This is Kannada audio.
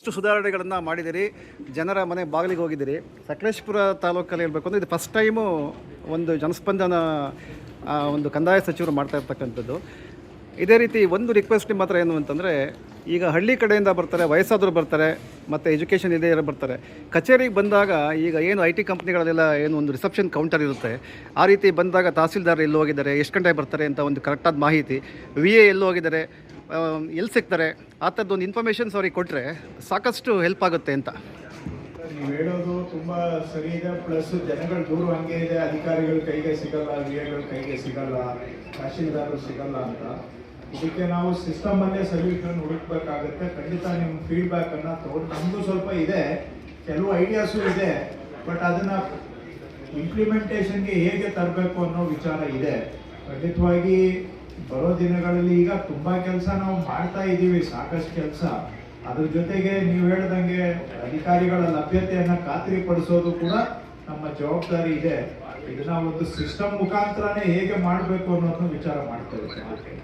ಇಷ್ಟು ಸುಧಾರಣೆಗಳನ್ನು ಮಾಡಿದಿರಿ. ಜನರ ಮನೆ ಬಾಗಿಲಿಗೆ ಹೋಗಿದ್ದೀರಿ. ಸಕಲೇಶಪುರ ತಾಲೂಕಲ್ಲಿ ಹೇಳಬೇಕು ಅಂದರೆ ಇದು ಫಸ್ಟ್ ಟೈಮು ಒಂದು ಜನಸ್ಪಂದನ ಒಂದು ಕಂದಾಯ ಸಚಿವರು ಮಾಡ್ತಾ ಇರ್ತಕ್ಕಂಥದ್ದು. ಇದೇ ರೀತಿ ಒಂದು ರಿಕ್ವೆಸ್ಟ್ ನಿಮ್ಮ ಹತ್ರ ಏನು ಅಂತಂದರೆ, ಈಗ ಹಳ್ಳಿ ಕಡೆಯಿಂದ ಬರ್ತಾರೆ, ವಯಸ್ಸಾದರೂ ಬರ್ತಾರೆ, ಮತ್ತು ಎಜುಕೇಷನ್ ಇದೆ ಬರ್ತಾರೆ. ಕಚೇರಿಗೆ ಬಂದಾಗ ಈಗ ಏನು IT ಕಂಪ್ನಿಗಳಲ್ಲೆಲ್ಲ ಏನು ಒಂದು ರಿಸೆಪ್ಷನ್ ಕೌಂಟರ್ ಇರುತ್ತೆ, ಆ ರೀತಿ ಬಂದಾಗ ತಹಸೀಲ್ದಾರ್ ಎಲ್ಲಿ ಹೋಗಿದ್ದಾರೆ, ಎಷ್ಟು ಗಂಟೆಗೆ ಬರ್ತಾರೆ ಅಂತ ಒಂದು ಕರೆಕ್ಟಾದ ಮಾಹಿತಿ, VA ಎಲ್ಲಿ ಹೋಗಿದ್ದಾರೆ, ಎಲ್ಲಿ ಸಿಗ್ತಾರೆ, ಆ ಥರದ್ದೊಂದು ಇನ್ಫಾರ್ಮೇಷನ್ಸ್ ಅವ್ರಿಗೆ ಕೊಟ್ಟರೆ ಸಾಕಷ್ಟು ಹೆಲ್ಪ್ ಆಗುತ್ತೆ ಅಂತ. ನೀವು ಹೇಳೋದು ತುಂಬ ಸರಿ ಇದೆ. ಪ್ಲಸ್ ಜನಗಳ ದೂರ ಹಂಗೆ ಇದೆ, ಅಧಿಕಾರಿಗಳ ಕೈಗೆ ಸಿಗಲ್ಲ, VAಗಳ ಕೈಗೆ ಸಿಗಲ್ಲ, ತಹಶೀಲ್ದಾರರು ಸಿಗಲ್ಲ ಅಂತ. ಇದಕ್ಕೆ ನಾವು ಸಿಸ್ಟಮಲ್ಲೇ ಸೊಲ್ಯೂಷನ್ ಹುಡುಕ್ಬೇಕಾಗುತ್ತೆ. ಖಂಡಿತ ನಿಮ್ಮ ಫೀಡ್ಬ್ಯಾಕನ್ನು ತಗೊಂಡು ನಮಗೂ ಸ್ವಲ್ಪ ಇದೆ, ಕೆಲವು ಐಡಿಯಾಸು ಇದೆ, ಬಟ್ ಅದನ್ನು ಇಂಪ್ಲಿಮೆಂಟೇಷನ್ಗೆ ಹೇಗೆ ತರಬೇಕು ಅನ್ನೋ ವಿಚಾರ ಇದೆ. ಖಂಡಿತವಾಗಿ ಬರೋ ದಿನಗಳಲ್ಲಿ ಈಗ ತುಂಬ ಕೆಲಸ ನಾವು ಮಾಡ್ತಾ ಇದ್ದೀವಿ, ಸಾಕಷ್ಟು ಕೆಲಸ. ಅದ್ರ ಜೊತೆಗೆ ನೀವು ಹೇಳ್ದಂಗೆ ಅಧಿಕಾರಿಗಳ ಲಭ್ಯತೆಯನ್ನು ಖಾತ್ರಿಪಡಿಸೋದು ಕೂಡ ನಮ್ಮ ಜವಾಬ್ದಾರಿ ಇದೆ. ಇದನ್ನ ಒಂದು ಸಿಸ್ಟಮ್ ಮುಖಾಂತರನೇ ಹೇಗೆ ಮಾಡಬೇಕು ಅನ್ನೋದನ್ನ ವಿಚಾರ ಮಾಡ್ತಾ ಇದ್ದೀವಿ.